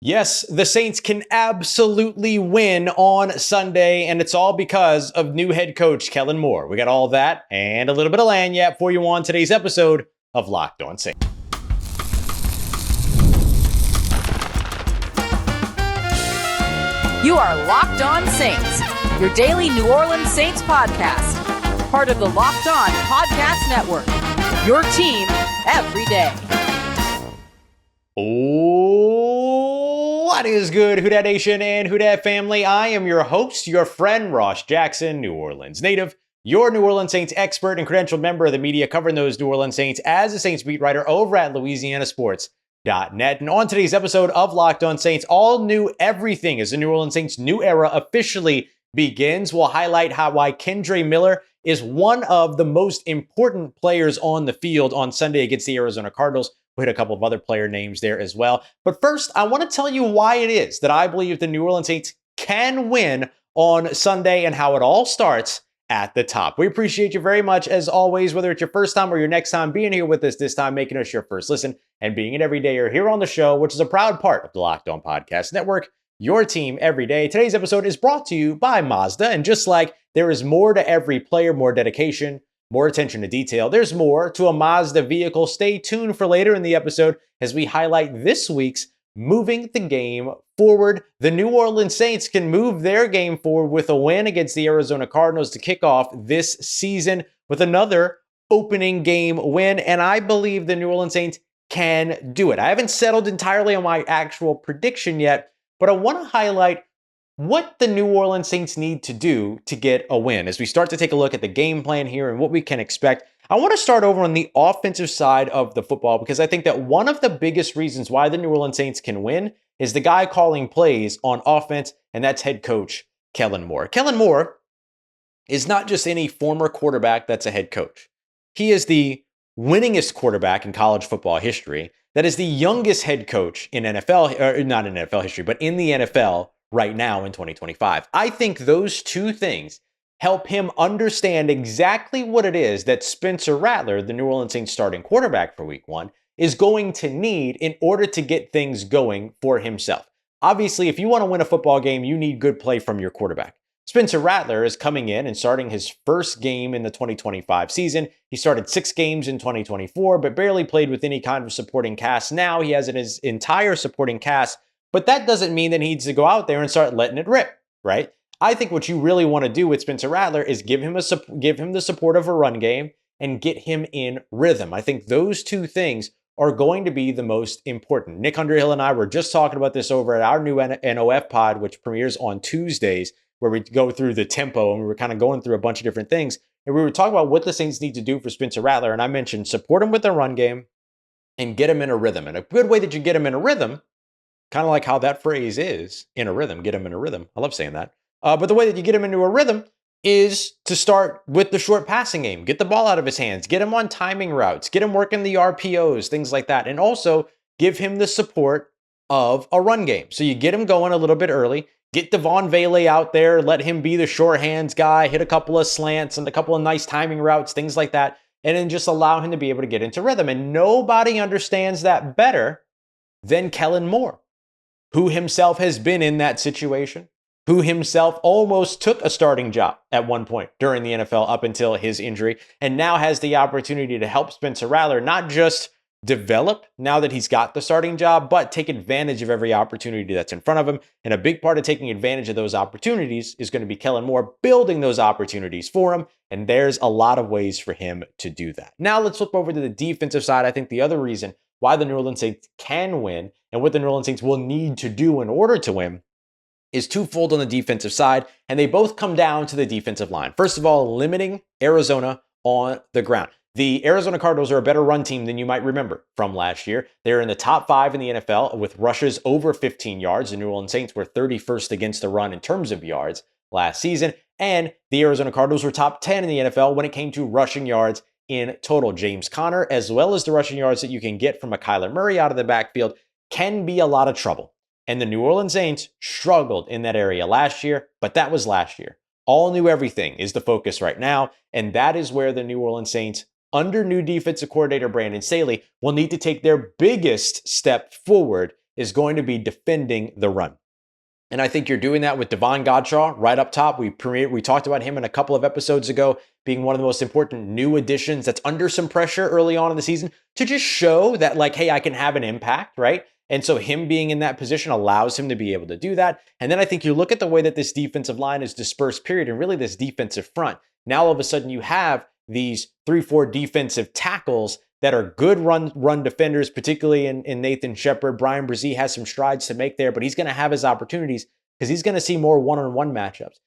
Yes, the Saints can absolutely win on Sunday, and it's all because of new head coach Kellen Moore. We got all that and a little bit of lagniappe for you on today's episode of Locked On Saints. You are Locked On Saints, your daily New Orleans Saints podcast. Part of the Locked On Podcast Network, your team every day. What is good, Who Dat Nation and Who Dat family? I am your host, your friend, Ross Jackson, New Orleans native, your New Orleans Saints expert and credentialed member of the media covering those New Orleans Saints as a Saints beat writer over at LouisianaSports.net. And on today's episode of Locked On Saints, all new everything as the New Orleans Saints' new era officially begins. We'll highlight why Kendre Miller is one of the most important players on the field on Sunday against the Arizona Cardinals. We hit a couple of other player names there as well. But first, I want to tell you why it is that I believe the New Orleans Saints can win on Sunday and how it all starts at the top. We appreciate you very much, as always, whether it's your first time or your next time being here with us this time, making us your first listen, and being an everydayer here on the show, which is a proud part of the Locked On Podcast Network, your team every day. Today's episode is brought to you by Mazda, and just like there is more to every player, more dedication, more attention to detail, there's more to a Mazda vehicle. Stay tuned for later in the episode as we highlight this week's Moving the Game Forward. The New Orleans Saints can move their game forward with a win against the Arizona Cardinals to kick off this season with another opening game win, and I believe the New Orleans Saints can do it. I haven't settled entirely on my actual prediction yet, but I want to highlight what the New Orleans Saints need to do to get a win. As we start to take a look at the game plan here and what we can expect, I want to start over on the offensive side of the football because I think that one of the biggest reasons why the New Orleans Saints can win is the guy calling plays on offense, and that's head coach Kellen Moore. Kellen Moore is not just any former quarterback that's a head coach. He is the winningest quarterback in college football history. That is the youngest head coach in NFL, or not in NFL history, but in the NFL right now in 2025. I think those two things help him understand exactly what it is that Spencer Rattler, the New Orleans Saints starting quarterback for week one, is going to need in order to get things going for himself. Obviously, if you want to win a football game, you need good play from your quarterback. Spencer Rattler is coming in and starting his first game in the 2025 season. He started 6 games in 2024, but barely played with any kind of supporting cast. Now he has his entire supporting cast, but that doesn't mean that he needs to go out there and start letting it rip, right? I think what you really want to do with Spencer Rattler is give him the support of a run game and get him in rhythm. I think those two things are going to be the most important. Nick Underhill and I were just talking about this over at our new NOF pod, which premieres on Tuesdays, where we go through the tempo and we were kind of going through a bunch of different things. And we were talking about what the Saints need to do for Spencer Rattler. And I mentioned support him with the run game and get him in a rhythm. And a good way that you get him in a rhythm, kind of like how that phrase is, in a rhythm, get him in a rhythm. I love saying that. But the way that you get him into a rhythm is to start with the short passing game. Get the ball out of his hands. Get him on timing routes. Get him working the RPOs, things like that. And also give him the support of a run game. So you get him going a little bit early. Get Devon Vele out there. Let him be the short hands guy. Hit a couple of slants and a couple of nice timing routes, things like that. And then just allow him to be able to get into rhythm. And nobody understands that better than Kellen Moore, who himself has been in that situation, who himself almost took a starting job at one point during the NFL up until his injury, and now has the opportunity to help Spencer Rattler not just develop now that he's got the starting job, but take advantage of every opportunity that's in front of him. And a big part of taking advantage of those opportunities is going to be Kellen Moore building those opportunities for him, and there's a lot of ways for him to do that. Now let's flip over to the defensive side. I think the other reason why the New Orleans Saints can win and what the New Orleans Saints will need to do in order to win is twofold on the defensive side, and they both come down to the defensive line. First of all, limiting Arizona on the ground. The Arizona Cardinals are a better run team than you might remember from last year. They're in the top 5 in the NFL with rushes over 15 yards. The New Orleans Saints were 31st against the run in terms of yards last season, and the Arizona Cardinals were top 10 in the NFL when it came to rushing yards in total. James Conner, as well as the rushing yards that you can get from a Kyler Murray out of the backfield, can be a lot of trouble. And the New Orleans Saints struggled in that area last year, but that was last year. All new everything is the focus right now, and that is where the New Orleans Saints, under new defensive coordinator Brandon Staley, will need to take their biggest step forward is going to be defending the run. And I think you're doing that with Davon Godchaux right up top. We talked about him in a couple of episodes ago being one of the most important new additions that's under some pressure early on in the season to just show that, like, hey, I can have an impact, right? And so him being in that position allows him to be able to do that. And then I think you look at the way that this defensive line is dispersed, period, and really this defensive front. Now all of a sudden you have these 3-4 defensive tackles that are good run defenders, particularly in Nathan Shepard. Brian Brzee has some strides to make there, but he's going to have his opportunities because he's going to see more one-on-one matchups.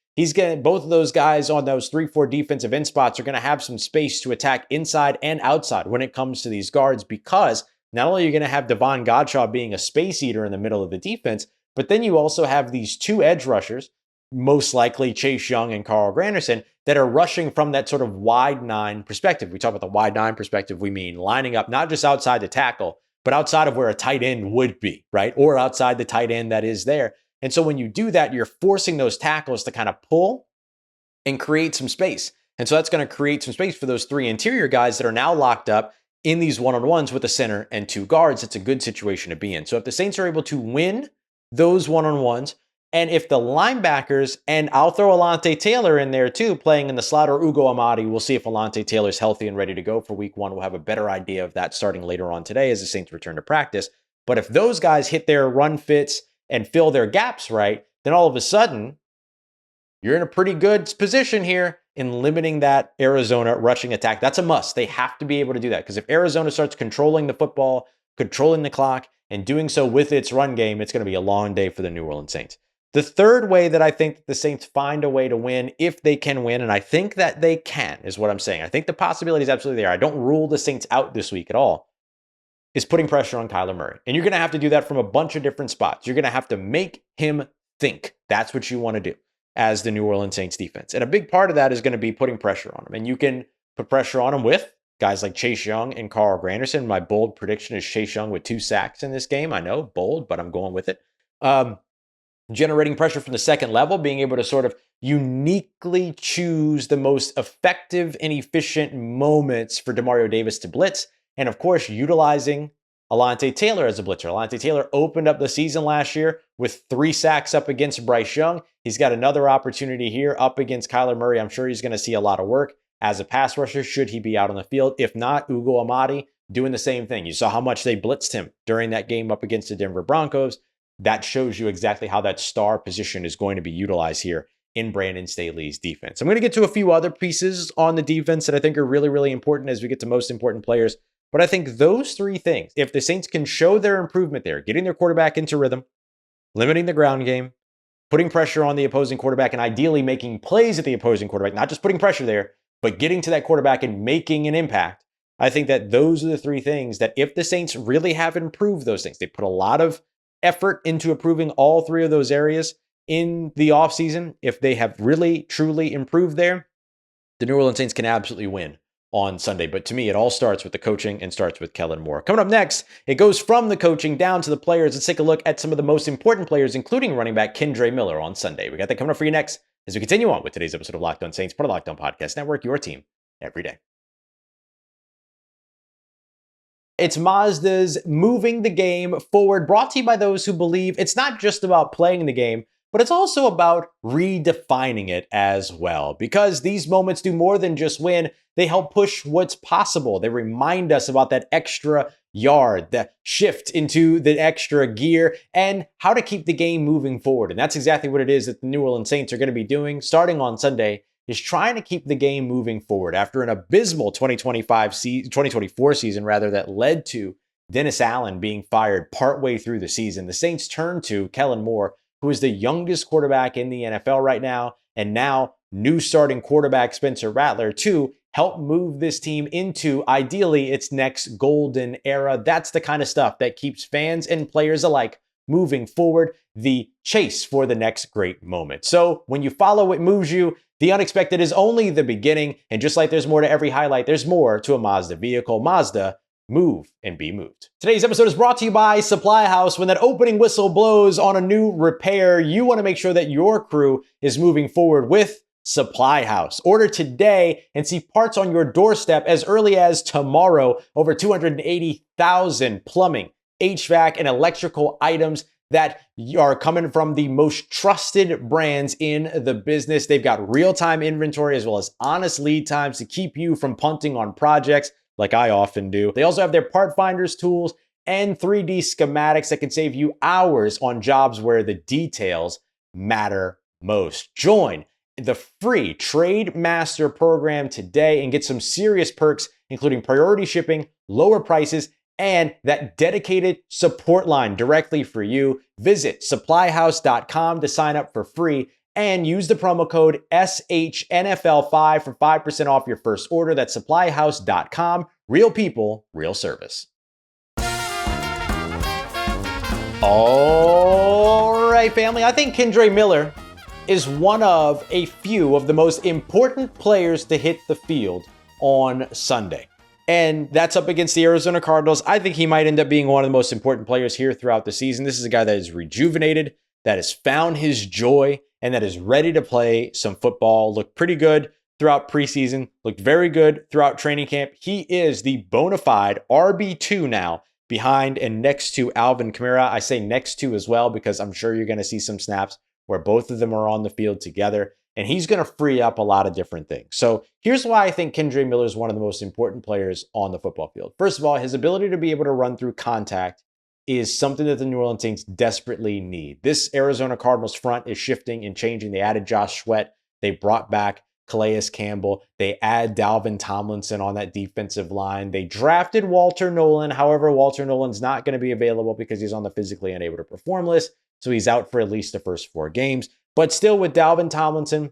Both of those guys on those 3-4 defensive end spots are going to have some space to attack inside and outside when it comes to these guards, because not only are you going to have Davon Godchaux being a space eater in the middle of the defense, but then you also have these two edge rushers, most likely Chase Young and Carl Granderson, that are rushing from that sort of wide nine perspective. We talk about the wide nine perspective, we mean lining up not just outside the tackle, but outside of where a tight end would be, right? Or outside the tight end that is there. And so when you do that, you're forcing those tackles to kind of pull and create some space. And so that's going to create some space for those three interior guys that are now locked up in these one-on-ones with a center and two guards. It's a good situation to be in. So if the Saints are able to win those one-on-ones, and if the linebackers, and I'll throw Alontae Taylor in there too, playing in the slot, or Ugo Amadi, we'll see if Alontae Taylor's healthy and ready to go for week 1. We'll have a better idea of that starting later on today as the Saints return to practice. But if those guys hit their run fits and fill their gaps right, then all of a sudden, you're in a pretty good position here in limiting that Arizona rushing attack. That's a must. They have to be able to do that, because if Arizona starts controlling the football, controlling the clock, and doing so with its run game, it's going to be a long day for the New Orleans Saints. The third way that I think that the Saints find a way to win, if they can win, and I think that they can, is what I'm saying. I think the possibility is absolutely there. I don't rule the Saints out this week at all, is putting pressure on Kyler Murray. And you're going to have to do that from a bunch of different spots. You're going to have to make him think. That's what you want to do as the New Orleans Saints defense. And a big part of that is going to be putting pressure on him. And you can put pressure on him with guys like Chase Young and Carl Granderson. My bold prediction is Chase Young with 2 sacks in this game. I know, bold, but I'm going with it. Generating pressure from the second level, being able to sort of uniquely choose the most effective and efficient moments for Demario Davis to blitz. And of course, utilizing Alontae Taylor as a blitzer. Alontae Taylor opened up the season last year with 3 sacks up against Bryce Young. He's got another opportunity here up against Kyler Murray. I'm sure he's going to see a lot of work as a pass rusher should he be out on the field. If not, Ugo Amadi doing the same thing. You saw how much they blitzed him during that game up against the Denver Broncos. That shows you exactly how that star position is going to be utilized here in Brandon Staley's defense. I'm going to get to a few other pieces on the defense that I think are really, really important as we get to most important players. But I think those 3 things, if the Saints can show their improvement there, getting their quarterback into rhythm, limiting the ground game, putting pressure on the opposing quarterback, and ideally making plays at the opposing quarterback, not just putting pressure there, but getting to that quarterback and making an impact. I think that those are the 3 things that if the Saints really have improved those things, they put a lot of effort into improving all 3 of those areas in the offseason. If they have really, truly improved there, the New Orleans Saints can absolutely win on Sunday. But to me, it all starts with the coaching and starts with Kellen Moore. Coming up next, it goes from the coaching down to the players. Let's take a look at some of the most important players, including running back Kendre Miller on Sunday. We got that coming up for you next as we continue on with today's episode of Locked On Saints, part of Locked On Podcast Network, your team every day. It's Mazda's Moving the Game Forward, brought to you by those who believe it's not just about playing the game, but it's also about redefining it as well. Because these moments do more than just win. They help push what's possible. They remind us about that extra yard, that shift into the extra gear, and how to keep the game moving forward. And that's exactly what it is that the New Orleans Saints are going to be doing starting on Sunday, is trying to keep the game moving forward after an abysmal 2024 season that led to Dennis Allen being fired partway through the season. The Saints turned to Kellen Moore, who is the youngest quarterback in the NFL right now, and now new starting quarterback Spencer Rattler to help move this team into ideally its next golden era. That's the kind of stuff that keeps fans and players alike moving forward, the chase for the next great moment. So when you follow what moves you, the unexpected is only the beginning. And just like there's more to every highlight, there's more to a Mazda vehicle. Mazda, move and be moved. Today's episode is brought to you by Supply House. When that opening whistle blows on a new repair, you want to make sure that your crew is moving forward with Supply House. Order today and see parts on your doorstep as early as tomorrow. Over 280,000 plumbing, HVAC, and electrical items that are coming from the most trusted brands in the business. They've got real-time inventory as well as honest lead times to keep you from punting on projects like I often do. They also have their part finders tools and 3D schematics that can save you hours on jobs where the details matter most. Join the free Trade Master program today and get some serious perks, including priority shipping, lower prices, and that dedicated support line directly for you. Visit supplyhouse.com to sign up for free and use the promo code SHNFL5 for 5% off your first order. That's supplyhouse.com. Real people, real service. All right, family. I think Kendre Miller is one of a few of the most important players to hit the field on Sunday. And that's up against the Arizona Cardinals. I think he might end up being one of the most important players here throughout the season. This is a guy that is rejuvenated, that has found his joy, and that is ready to play some football. Looked pretty good throughout preseason, looked very good throughout training camp. He is the bona fide RB2 now, behind and next to Alvin Kamara. I say next to as well because I'm sure you're going to see some snaps where both of them are on the field together, and he's going to free up a lot of different things. So here's why I think Kendre Miller is one of the most important players on the football field. First of all, his ability to be able to run through contact is something that the New Orleans Saints desperately need. This Arizona Cardinals front is shifting and changing. They added Josh Sweat. They brought back Calais Campbell. They add Dalvin Tomlinson on that defensive line. They drafted Walter Nolan. However, Walter Nolan's not going to be available because he's on the physically unable to perform list. So he's out for at least the first 4 games. But still, with Dalvin Tomlinson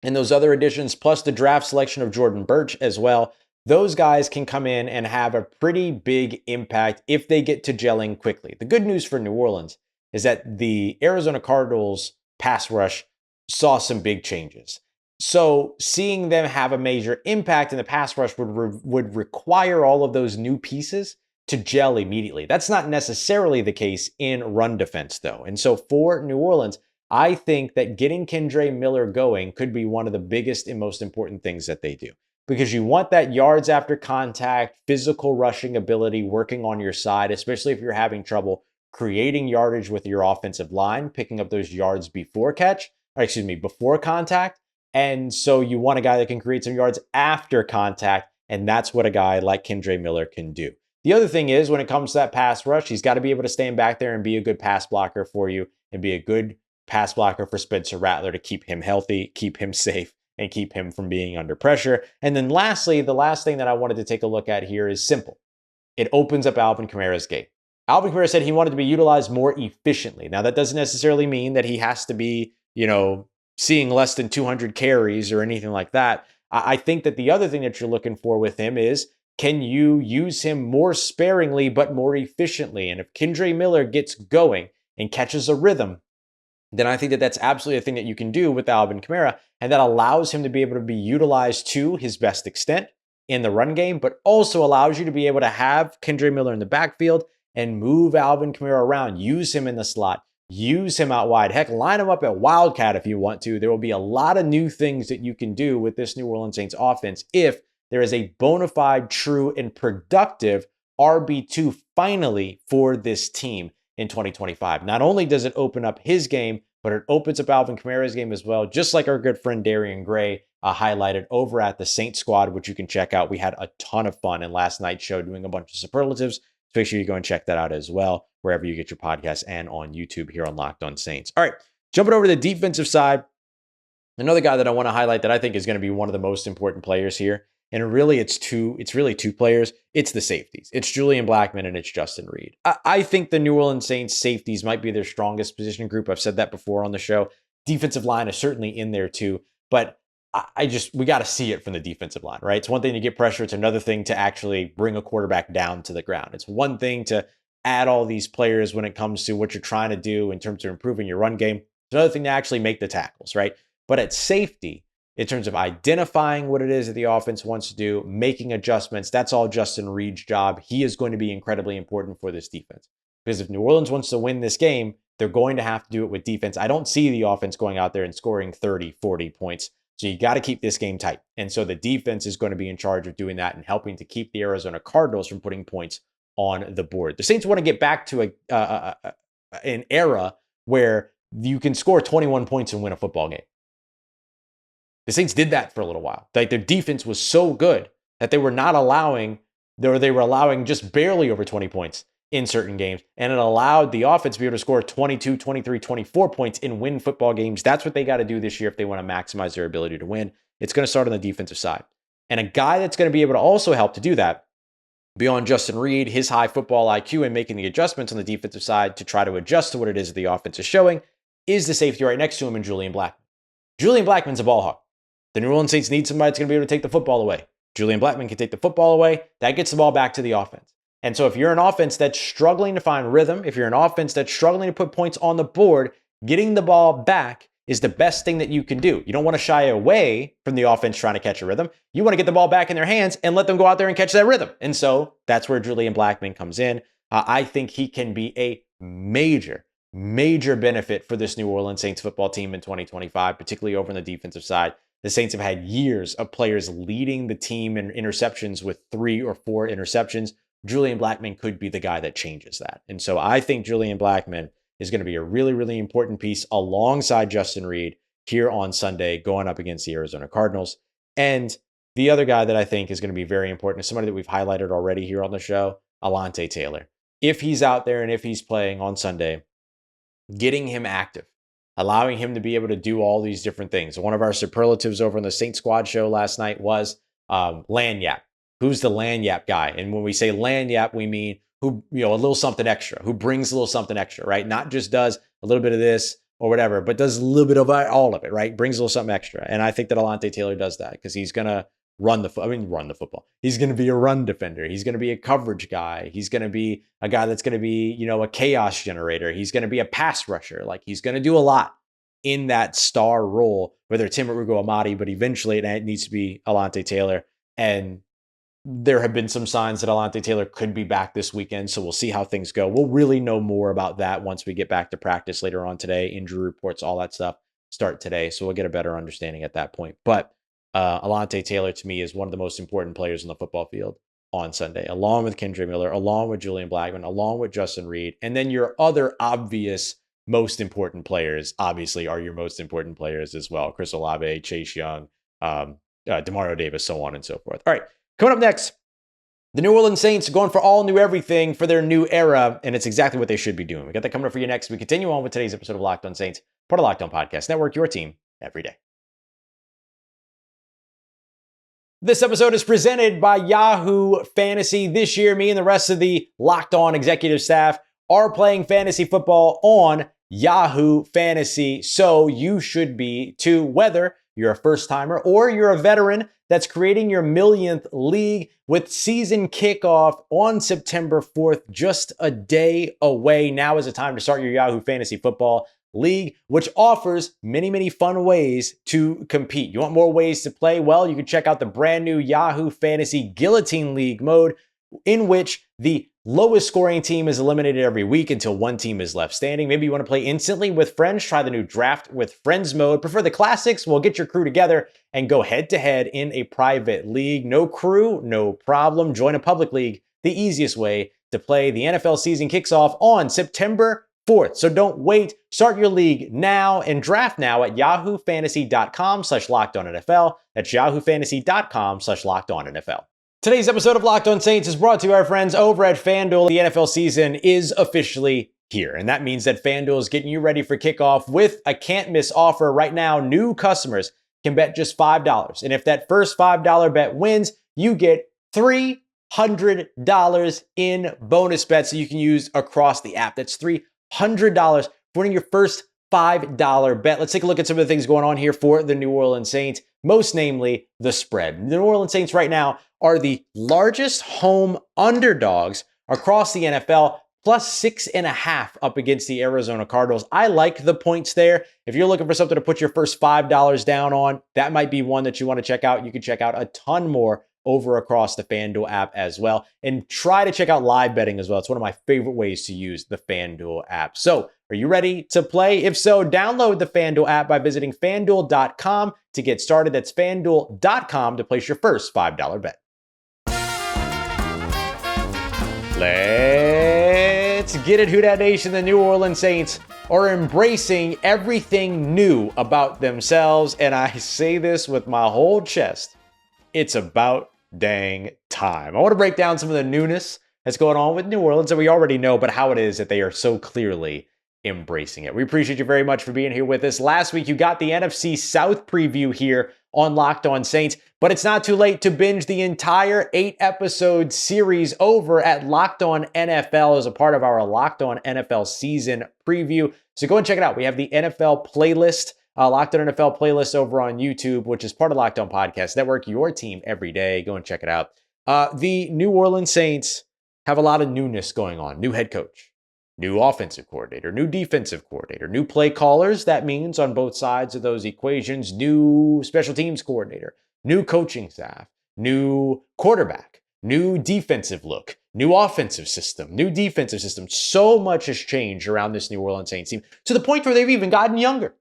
and those other additions, plus the draft selection of Jordan Birch as well, those guys can come in and have a pretty big impact if they get to gelling quickly. The good news for New Orleans is that the Arizona Cardinals pass rush saw some big changes. So seeing them have a major impact in the pass rush would require all of those new pieces to gel immediately. That's not necessarily the case in run defense, though. And so for New Orleans, I think that getting Kendre Miller going could be one of the biggest and most important things that they do. Because you want that yards after contact, physical rushing ability working on your side, especially if you're having trouble creating yardage with your offensive line, picking up those yards before contact. And so you want a guy that can create some yards after contact, and that's what a guy like Kendre Miller can do. The other thing is, when it comes to that pass rush, he's got to be able to stand back there and be a good pass blocker for you and be a good pass blocker for Spencer Rattler to keep him healthy, keep him safe, and keep him from being under pressure. And then lastly, the last thing that I wanted to take a look at here is simple. It opens up Alvin Kamara's game. Alvin Kamara said he wanted to be utilized more efficiently. Now, that doesn't necessarily mean that he has to be, seeing less than 200 carries or anything like that. I think that the other thing that you're looking for with him is, can you use him more sparingly but more efficiently? And if Kendre Miller gets going and catches a rhythm, then I think that that's absolutely a thing that you can do with Alvin Kamara, and that allows him to be able to be utilized to his best extent in the run game, but also allows you to be able to have Kendre Miller in the backfield and move Alvin Kamara around, use him in the slot, use him out wide. Heck, line him up at Wildcat if you want to. There will be a lot of new things that you can do with this New Orleans Saints offense if there is a bona fide, true, and productive RB2 finally for this team in 2025. Not only does it open up his game, but it opens up Alvin Kamara's game as well, just like our good friend Darian Gray highlighted over at the Saints Squad, which you can check out. We had a ton of fun in last night's show doing a bunch of superlatives. So make sure you go and check that out as well, wherever you get your podcasts and on YouTube here on Locked On Saints. All right, jumping over to the defensive side, another guy that I want to highlight that I think is going to be one of the most important players here. And really, it's really two players. It's the safeties. It's Julian Blackman and it's Justin Reid. I think the New Orleans Saints safeties might be their strongest position group. I've said that before on the show. Defensive line is certainly in there too, but we got to see it from the defensive line, right? It's one thing to get pressure. It's another thing to actually bring a quarterback down to the ground. It's one thing to add all these players when it comes to what you're trying to do in terms of improving your run game. It's another thing to actually make the tackles, right? But at safety, in terms of identifying what it is that the offense wants to do, making adjustments, that's all Justin Reid's job. He is going to be incredibly important for this defense. Because if New Orleans wants to win this game, they're going to have to do it with defense. I don't see the offense going out there and scoring 30, 40 points. So you got to keep this game tight. And so the defense is going to be in charge of doing that and helping to keep the Arizona Cardinals from putting points on the board. The Saints want to get back to an era where you can score 21 points and win a football game. The Saints did that for a little while. Like, their defense was so good that they were allowing just barely over 20 points in certain games. And it allowed the offense to be able to score 22, 23, 24 points and win football games. That's what they got to do this year if they want to maximize their ability to win. It's going to start on the defensive side. And a guy that's going to be able to also help to do that, beyond Justin Reid, his high football IQ and making the adjustments on the defensive side to try to adjust to what it is that the offense is showing, is the safety right next to him in Julian Blackman. Julian Blackman's a ball hawk. The New Orleans Saints need somebody that's going to be able to take the football away. Julian Blackman can take the football away. That gets the ball back to the offense. And so if you're an offense that's struggling to find rhythm, if you're an offense that's struggling to put points on the board, getting the ball back is the best thing that you can do. You don't want to shy away from the offense trying to catch a rhythm. You want to get the ball back in their hands and let them go out there and catch that rhythm. And so that's where Julian Blackman comes in. I think he can be a major benefit for this New Orleans Saints football team in 2025, particularly over on the defensive side. The Saints have had years of players leading the team in interceptions with 3 or 4 interceptions. Julian Blackman could be the guy that changes that. And so I think Julian Blackman is going to be a really, really important piece alongside Justin Reid here on Sunday going up against the Arizona Cardinals. And the other guy that I think is going to be very important is somebody that we've highlighted already here on the show, Alontae Taylor. If he's out there and if he's playing on Sunday, getting him active, allowing him to be able to do all these different things. One of our superlatives over on the Saint Squad show last night was Lanyap. Who's the Lanyap guy? And when we say Lanyap, we mean who, a little something extra, who brings a little something extra, right? Not just does a little bit of this or whatever, but does a little bit of all of it, right? Brings a little something extra. And I think that Alontae Taylor does that because he's going to run the football. He's going to be a run defender. He's going to be a coverage guy. He's going to be a guy that's going to be, a chaos generator. He's going to be a pass rusher. Like, he's going to do a lot in that star role, whether it's him or Ugo Amadi, but eventually it needs to be Alontae Taylor. And there have been some signs that Alontae Taylor could be back this weekend, so we'll see how things go. We'll really know more about that once we get back to practice later on today. Injury reports, all that stuff start today, so we'll get a better understanding at that point. But Alontae Taylor, to me, is one of the most important players on the football field on Sunday, along with Kendre Miller, along with Julian Blackman, along with Justin Reid. And then your other obvious most important players, obviously, are your most important players as well. Chris Olave, Chase Young, DeMario Davis, so on and so forth. All right. Coming up next, the New Orleans Saints going for all new everything for their new era, and it's exactly what they should be doing. We got that coming up for you next. We continue on with today's episode of Locked On Saints, part of Locked On Podcast Network, your team every day. This episode is presented by Yahoo Fantasy. This year, me and the rest of the Locked On executive staff are playing fantasy football on Yahoo Fantasy, so you should be too, whether you're a first-timer or you're a veteran that's creating your millionth league with season kickoff on September 4th, just a day away. Now is the time to start your Yahoo Fantasy Football League, which offers many, many fun ways to compete. You want more ways to play? Well, you can check out the brand new Yahoo Fantasy Guillotine League mode, in which the lowest scoring team is eliminated every week until one team is left standing. Maybe you want to play instantly with friends. Try the new Draft with Friends mode. Prefer the classics? Well, get your crew together and go head to head in a private league. No crew, no problem. Join a public league. The easiest way to play. The NFL season kicks off on September 4th. So don't wait. Start your league now and draft now at yahoofantasy.com/lockedonnfl. That's yahoofantasy.com/lockedonnfl. Today's episode of Locked On Saints is brought to you by our friends over at FanDuel. The NFL season is officially here, and that means that FanDuel is getting you ready for kickoff with a can't-miss offer. Right now, new customers can bet just $5, and if that first $5 bet wins, you get $300 in bonus bets that you can use across the app. That's $300 for winning your first $5 bet. Let's take a look at some of the things going on here for the New Orleans Saints, most namely the spread. The New Orleans Saints right now are the largest home underdogs across the NFL, plus 6.5 up against the Arizona Cardinals. I like the points there. If you're looking for something to put your first $5 down on, that might be one that you want to check out. You can check out a ton more over across the FanDuel app as well. And try to check out live betting as well. It's one of my favorite ways to use the FanDuel app. So are you ready to play? If so, download the FanDuel app by visiting FanDuel.com to get started. That's FanDuel.com to place your first $5 bet. Let's get it, Who Dat Nation. The New Orleans Saints are embracing everything new about themselves, and I say this with my whole chest. It's about dang time. I want to break down some of the newness that's going on with New Orleans that we already know, but how it is that they are so clearly embracing it. We appreciate you very much for being here with us. Last week, you got the NFC South preview here on Locked On Saints, but it's not too late to binge the entire 8-episode series over at Locked On NFL as a part of our Locked On NFL season preview. So go and check it out. We have the NFL playlist, Locked On NFL playlist over on YouTube, which is part of Locked On Podcast Network, your team every day. Go and check it out. The New Orleans Saints have a lot of newness going on. New head coach, new offensive coordinator, new defensive coordinator, new play callers. That means on both sides of those equations, new special teams coordinator, new coaching staff, new quarterback, new defensive look, new offensive system, new defensive system. So much has changed around this New Orleans Saints team to the point where they've even gotten younger.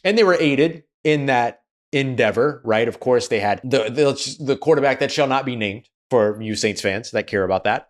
And they were aided in that endeavor, right? Of course, they had the quarterback that shall not be named for you Saints fans that care about that.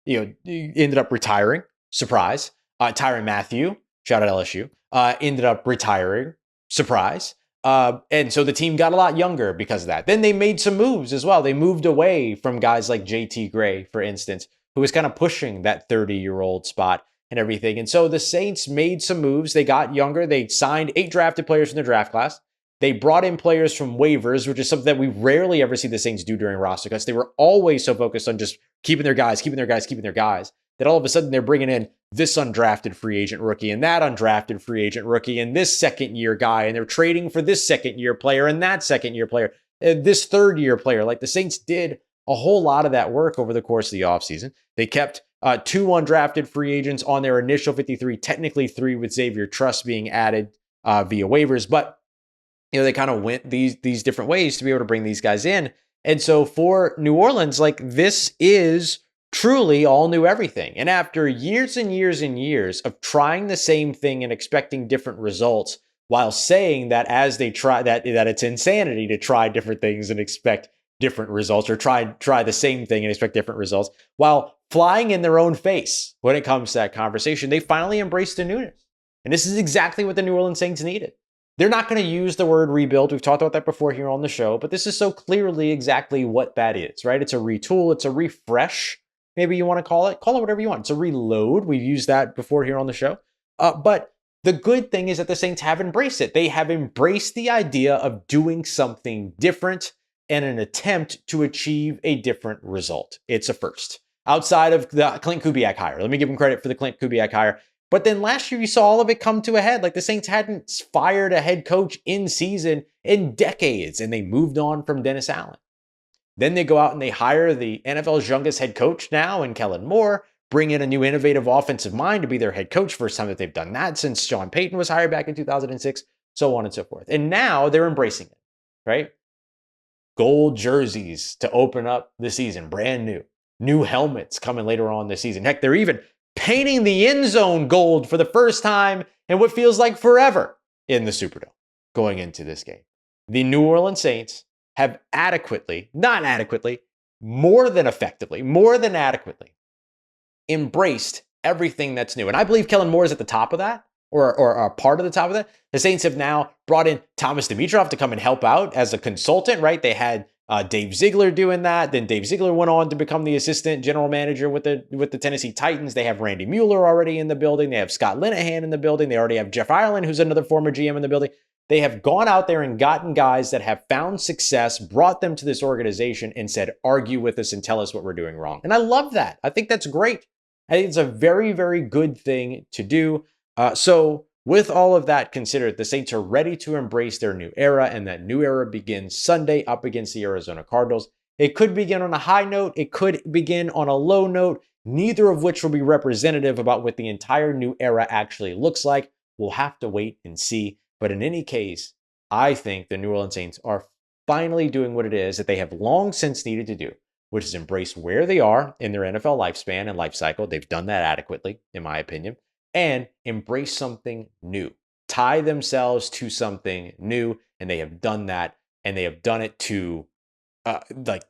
Ended up retiring. Surprise. Tyrann Mathieu, shout out LSU, ended up retiring. Surprise. And so the team got a lot younger because of that. Then they made some moves as well. They moved away from guys like JT Gray, for instance, who was kind of pushing that 30-year-old spot and everything. And so the Saints made some moves. They got younger. They signed 8 drafted players from the draft class. They brought in players from waivers, which is something that we rarely ever see the Saints do during roster cuts. They were always so focused on just keeping their guys, that all of a sudden they're bringing in this undrafted free agent rookie and that undrafted free agent rookie and this second-year guy, and they're trading for this second-year player and that second-year player, and this third-year player. Like the Saints did a whole lot of that work over the course of the offseason. They kept 2 undrafted free agents on their initial 53, technically 3 with Xavier Truss being added via waivers, but they kind of went these different ways to be able to bring these guys in. And so for New Orleans, like this is truly all new everything. And after years and years and years of trying the same thing and expecting different results, while saying that as they try that it's insanity to try different things and expect different results, or try the same thing and expect different results, while flying in their own face when it comes to that conversation, they finally embraced the newness. And this is exactly what the New Orleans Saints needed. They're not going to use the word rebuild. We've talked about that before here on the show, but this is so clearly exactly what that is, right? It's a retool. It's a refresh. Maybe you want to call it whatever you want. It's a reload. We've used that before here on the show. But the good thing is that the Saints have embraced it. They have embraced the idea of doing something different and an attempt to achieve a different result. It's a first. Outside of the Clint Kubiak hire. Let me give him credit for the Clint Kubiak hire. But then last year, you saw all of it come to a head. Like the Saints hadn't fired a head coach in season in decades, and they moved on from Dennis Allen. Then they go out and they hire the NFL's youngest head coach now in Kellen Moore, bring in a new innovative offensive mind to be their head coach. First time that they've done that since Sean Payton was hired back in 2006, so on and so forth. And now they're embracing it, right? Gold jerseys to open up the season, brand new. New helmets coming later on this season. Heck, they're even painting the end zone gold for the first time in what feels like forever in the Superdome going into this game. The New Orleans Saints have not adequately, more than effectively, more than adequately embraced everything that's new. And I believe Kellen Moore is at the top of that, or a part of the top of that. The Saints have now brought in Thomas Dimitroff to come and help out as a consultant, right? They had Dave Ziegler doing that. Then Dave Ziegler went on to become the assistant general manager with the Tennessee Titans. They have Randy Mueller already in the building. They have Scott Linehan in the building. They already have Jeff Ireland, who's another former GM in the building. They have gone out there and gotten guys that have found success, brought them to this organization and said, argue with us and tell us what we're doing wrong. And I love that. I think that's great. I think it's a very, very good thing to do. So with all of that considered, the Saints are ready to embrace their new era, and that new era begins Sunday up against the Arizona Cardinals. It could begin on a high note. It could begin on a low note, neither of which will be representative about what the entire new era actually looks like. We'll have to wait and see. But in any case, I think the New Orleans Saints are finally doing what it is that they have long since needed to do, which is embrace where they are in their NFL lifespan and life cycle. They've done that adequately, in my opinion, and embrace something new, tie themselves to something new. And they have done that, and they have done it to like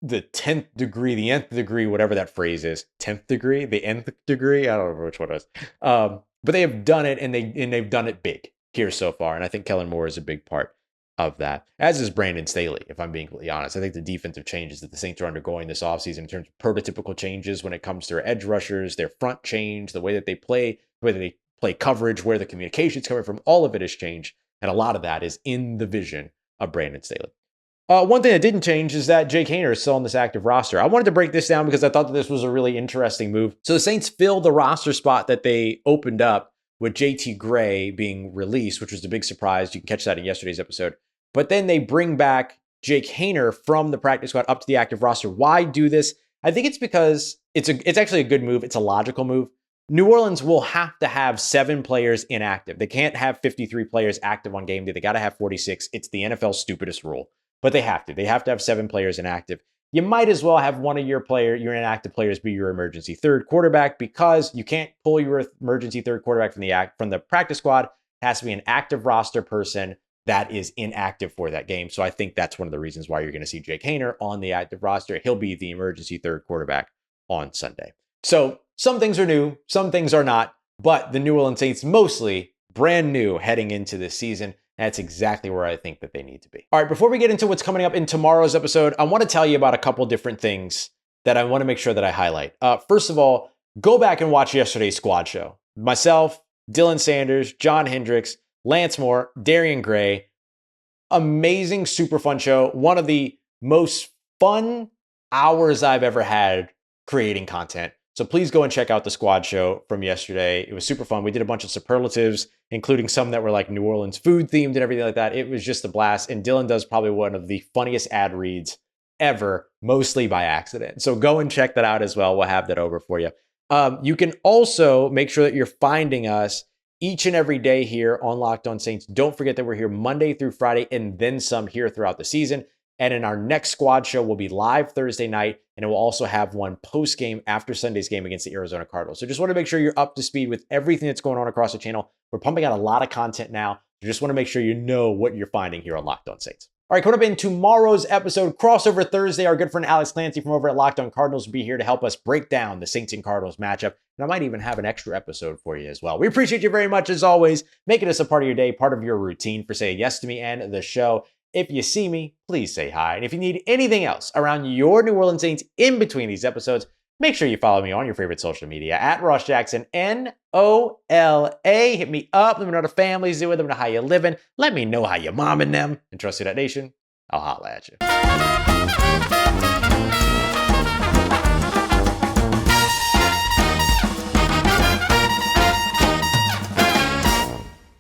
the 10th degree, the nth degree, whatever that phrase is, 10th degree, the nth degree. I don't remember which one it is. But they have done it, and they've done it big here so far. And I think Kellen Moore is a big part of that, as is Brandon Staley, if I'm being completely honest. I think the defensive changes that the Saints are undergoing this offseason in terms of prototypical changes when it comes to their edge rushers, their front change, the way that they play, the way that they play coverage, where the communication's coming from, all of it has changed. And a lot of that is in the vision of Brandon Staley. One thing that didn't change is that Jake Haener is still on this active roster. I wanted to break this down because I thought that this was a really interesting move. So the Saints filled the roster spot that they opened up with JT Gray being released, which was the big surprise. You can catch that in yesterday's episode. But then they bring back Jake Haener from the practice squad up to the active roster. Why do this? I think it's because it's actually a good move. It's a logical move. New Orleans will have to have 7 players inactive. They can't have 53 players active on game day. They got to have 46. It's the NFL's stupidest rule. But they have to. They have to have 7 players inactive. You might as well have one of your inactive players be your emergency third quarterback, because you can't pull your emergency third quarterback from the practice squad. It has to be an active roster person that is inactive for that game. So I think that's one of the reasons why you're going to see Jake Haener on the active roster. He'll be the emergency third quarterback on Sunday. So some things are new, some things are not, but the New Orleans Saints mostly brand new heading into this season. That's exactly where I think that they need to be. All right, before we get into what's coming up in tomorrow's episode, I want to tell you about a couple different things that I want to make sure that I highlight. First of all, go back and watch yesterday's squad show. Myself, Dylan Sanders, John Hendricks, Lance Moore, Darian Gray. Amazing, super fun show. One of the most fun hours I've ever had creating content. So please go and check out the squad show from yesterday. It was super fun. We did a bunch of superlatives, including some that were like New Orleans food themed and everything like that. It was just a blast. And Dylan does probably one of the funniest ad reads ever, mostly by accident. So go and check that out as well. We'll have that over for you. You can also make sure that you're finding us each and every day here on Locked On Saints. Don't forget that we're here Monday through Friday and then some here throughout the season. And in our next squad show, we'll be live Thursday night, and it will also have one post-game after Sunday's game against the Arizona Cardinals. So just want to make sure you're up to speed with everything that's going on across the channel. We're pumping out a lot of content now. You just want to make sure you know what you're finding here on Locked On Saints. All right, coming up in tomorrow's episode, Crossover Thursday, our good friend Alex Clancy from over at Locked On Cardinals will be here to help us break down the Saints and Cardinals matchup. And I might even have an extra episode for you as well. We appreciate you very much, as always, making us a part of your day, part of your routine, for saying yes to me and the show. If you see me, please say hi. And if you need anything else around your New Orleans Saints in between these episodes, make sure you follow me on your favorite social media at Ross Jackson, NOLA. Hit me up. Let me know how the family's doing. Let me know how you're living. Let me know how your mom and them. And trust Who Dat Nation, I'll holla at you.